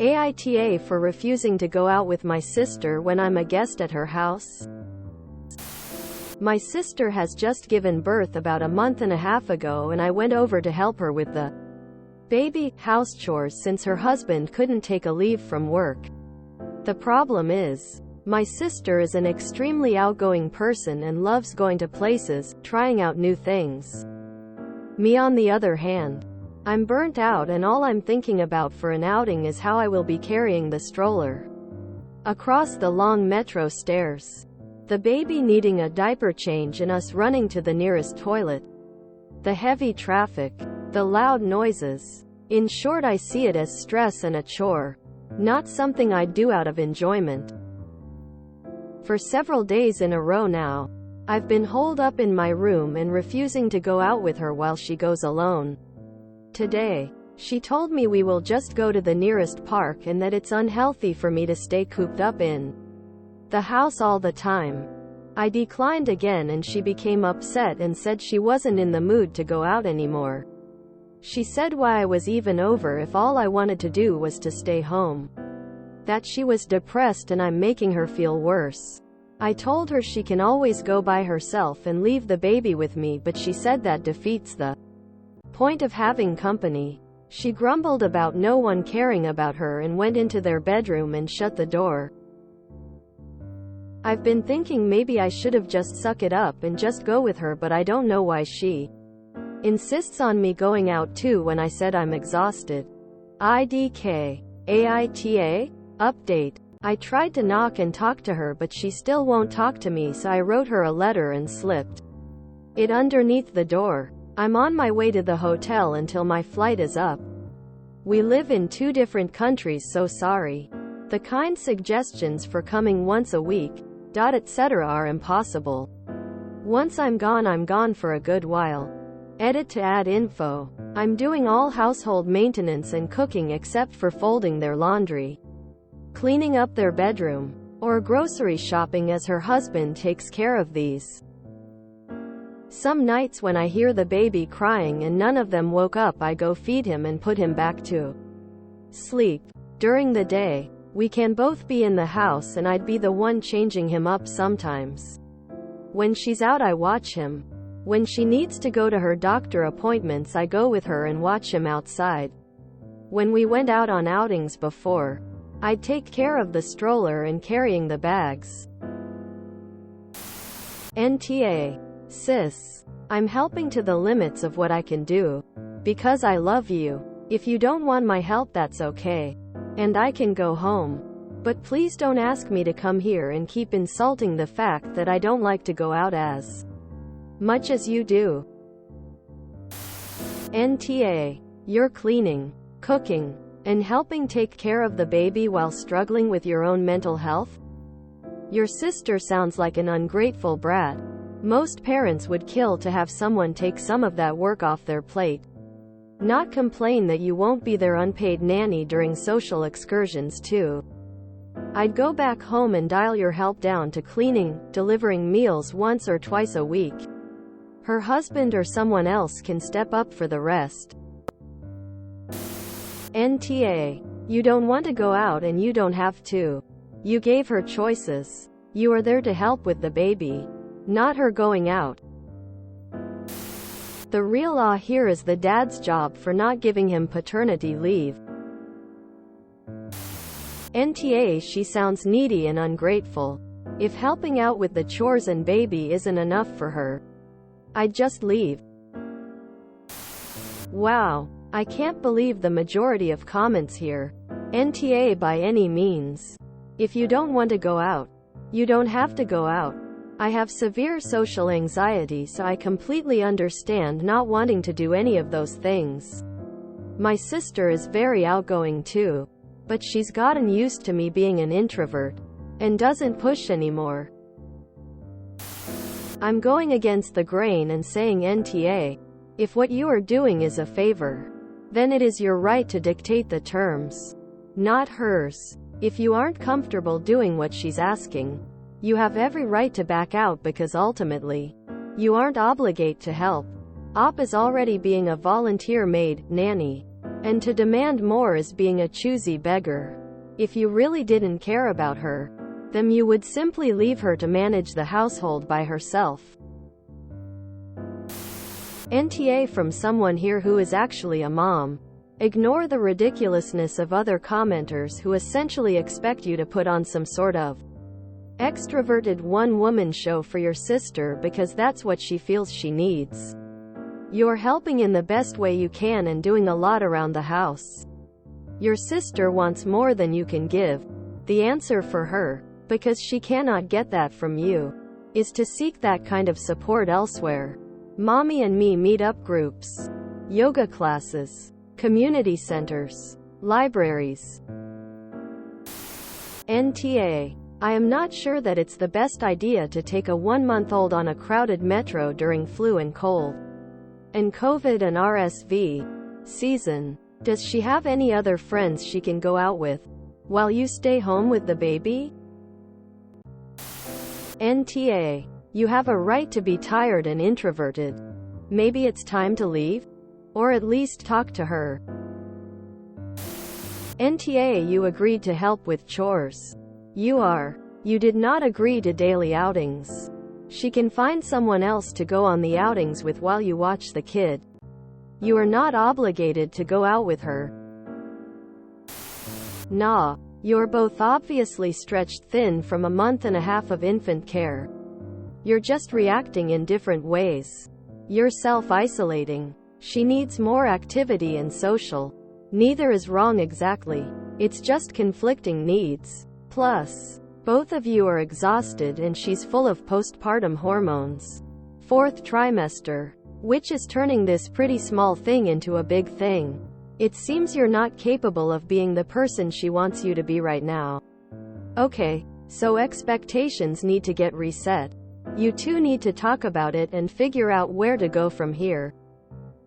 AITA for refusing to go out with my sister when I'm a guest at her house. My sister has just given birth about a month and a half ago, and I went over to help her with the baby house chores since her husband couldn't take a leave from work. The problem is, my sister is an extremely outgoing person and loves going to places, trying out new things. Me on the other hand, I'm burnt out, and all I'm thinking about for an outing is how I will be carrying the stroller across the long metro stairs, the baby needing a diaper change and us running to the nearest toilet, the heavy traffic, the loud noises. In short, I see it as stress and a chore, not something I'd do out of enjoyment. For several days in a row now, I've been holed up in my room and refusing to go out with her while she goes alone. Today, she told me we will just go to the nearest park and that it's unhealthy for me to stay cooped up in the house all the time. I declined again, and she became upset and said she wasn't in the mood to go out anymore. She said why I was even over if all I wanted to do was to stay home. That she was depressed and I'm making her feel worse. I told her she can always go by herself and leave the baby with me, but she said that defeats the point of having company. She grumbled about no one caring about her and went into their bedroom and shut the door. I've been thinking maybe I should have just suck it up and just go with her, but I don't know why she insists on me going out too when I said I'm exhausted. IDK. AITA? Update. I tried to knock and talk to her, but she still won't talk to me, so I wrote her a letter and slipped it underneath the door. I'm on my way to the hotel until my flight is up. We live in 2 different countries, so sorry. The kind suggestions for coming once a week, etc. are impossible. Once I'm gone for a good while. Edit to add info. I'm doing all household maintenance and cooking except for folding their laundry, cleaning up their bedroom, or grocery shopping, as her husband takes care of these. Some nights when I hear the baby crying and none of them woke up, I go feed him and put him back to sleep. During the day, we can both be in the house and I'd be the one changing him up sometimes. When she's out, I watch him. When she needs to go to her doctor appointments, I go with her and watch him outside. When we went out on outings before, I'd take care of the stroller and carrying the bags. NTA. Sis. I'm helping to the limits of what I can do. Because I love you. If you don't want my help, that's okay. And I can go home. But please don't ask me to come here and keep insulting the fact that I don't like to go out as much as you do. NTA. You're cleaning, cooking, and helping take care of the baby while struggling with your own mental health? Your sister sounds like an ungrateful brat. Most parents would kill to have someone take some of that work off their plate. Not complain that you won't be their unpaid nanny during social excursions too. I'd go back home and dial your help down to cleaning, delivering meals once or twice a week. Her husband or someone else can step up for the rest. NTA. You don't want to go out and you don't have to. You gave her choices. You are there to help with the baby, not her going out. The real awe here is the dad's job for not giving him paternity leave. NTA. She sounds needy and ungrateful. If helping out with the chores and baby isn't enough for her, I'd just leave. Wow. I can't believe the majority of comments here. NTA by any means. If you don't want to go out, you don't have to go out. I have severe social anxiety, so I completely understand not wanting to do any of those things. My sister is very outgoing too, but she's gotten used to me being an introvert and doesn't push anymore. I'm going against the grain and saying NTA. If what you are doing is a favor, then it is your right to dictate the terms, not hers. If you aren't comfortable doing what she's asking, you have every right to back out, because ultimately, you aren't obligated to help. Op is already being a volunteer maid, nanny, And to demand more is being a choosy beggar. If you really didn't care about her, then you would simply leave her to manage the household by herself. NTA from someone here who is actually a mom. Ignore the ridiculousness of other commenters who essentially expect you to put on some sort of extroverted one-woman show for your sister because that's what she feels she needs. You're helping in the best way you can and doing a lot around the house. Your sister wants more than you can give. The answer for her, because she cannot get that from you, is to seek that kind of support elsewhere. Mommy and Me meet-up groups, yoga classes, community centers, libraries. NTA. I am not sure that it's the best idea to take a 1-month-old on a crowded metro during flu and cold and COVID and RSV season. Does she have any other friends she can go out with while you stay home with the baby? NTA. You have a right to be tired and introverted. Maybe it's time to leave? Or at least talk to her. NTA. You agreed to help with chores. You did not agree to daily outings. She can find someone else to go on the outings with while you watch the kid. You are not obligated to go out with her. Nah. You're both obviously stretched thin from a month and a half of infant care. You're just reacting in different ways. You're self-isolating. She needs more activity and social. Neither is wrong exactly. It's just conflicting needs. Plus, both of you are exhausted and she's full of postpartum hormones. 4th trimester. Which is turning this pretty small thing into a big thing. It seems you're not capable of being the person she wants you to be right now. Okay, so expectations need to get reset. You two need to talk about it and figure out where to go from here.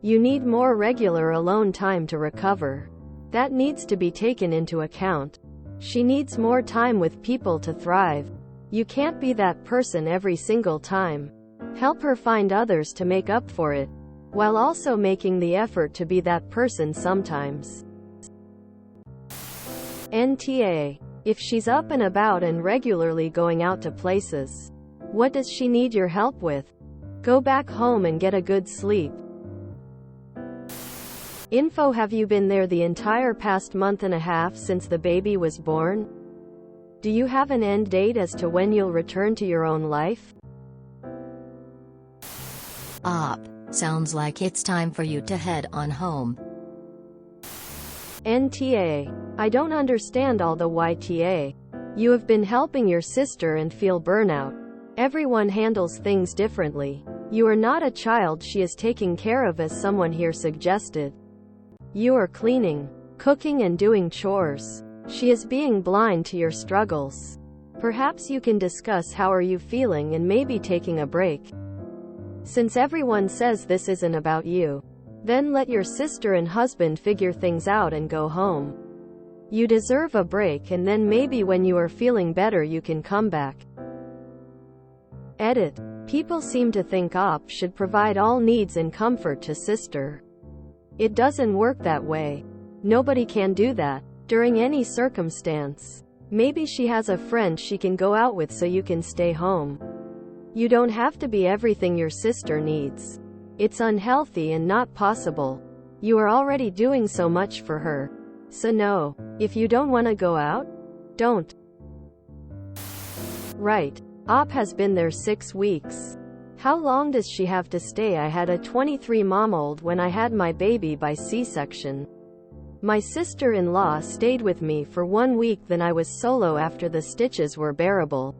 You need more regular alone time to recover. That needs to be taken into account. She needs more time with people to thrive. You can't be that person every single time. Help her find others to make up for it, while also making the effort to be that person sometimes. NTA. If she's up and about and regularly going out to places, what does she need your help with? Go back home and get a good sleep. Info. Have you been there the entire past month and a half since the baby was born? Do you have an end date as to when you'll return to your own life? Sounds like it's time for you to head on home. NTA. I don't understand all the YTA. You have been helping your sister and feel burnout. Everyone handles things differently. You are not a child she is taking care of, as someone here suggested. You are cleaning, cooking and doing chores. She is being blind to your struggles. Perhaps you can discuss how are you feeling and maybe taking a break. Since everyone says this isn't about you, then let your sister and husband figure things out and go home. You deserve a break, and then maybe when you are feeling better you can come back. Edit. People seem to think OP should provide all needs and comfort to sister. It doesn't work that way. Nobody can do that, during any circumstance. Maybe she has a friend she can go out with so you can stay home. You don't have to be everything your sister needs. It's unhealthy and not possible. You are already doing so much for her. So no. If you don't want to go out, don't. Right. OP has been there 6 weeks. How long does she have to stay? I had a 23-month-old when I had my baby by C-section. My sister-in-law stayed with me for 1 week, then I was solo after the stitches were bearable.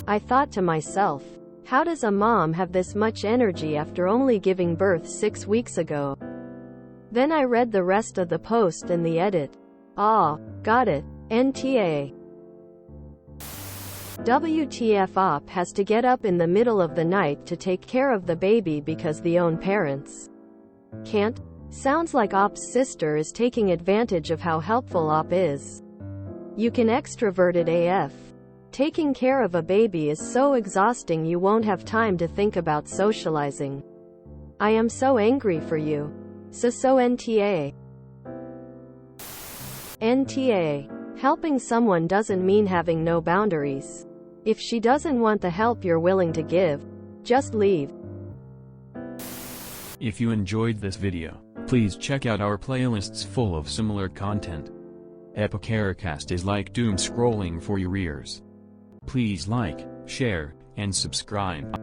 I thought to myself, how does a mom have this much energy after only giving birth 6 weeks ago? Then I read the rest of the post and the edit. Got it. NTA. WTF. OP has to get up in the middle of the night to take care of the baby because the own parents can't? Sounds like OP's sister is taking advantage of how helpful OP is. You can extroverted AF. Taking care of a baby is so exhausting you won't have time to think about socializing. I am so angry for you. So NTA. NTA. Helping someone doesn't mean having no boundaries. If she doesn't want the help you're willing to give, just leave. If you enjoyed this video, please check out our playlists full of similar content. AmITheAsshole is like doom scrolling for your ears. Please like, share, and subscribe.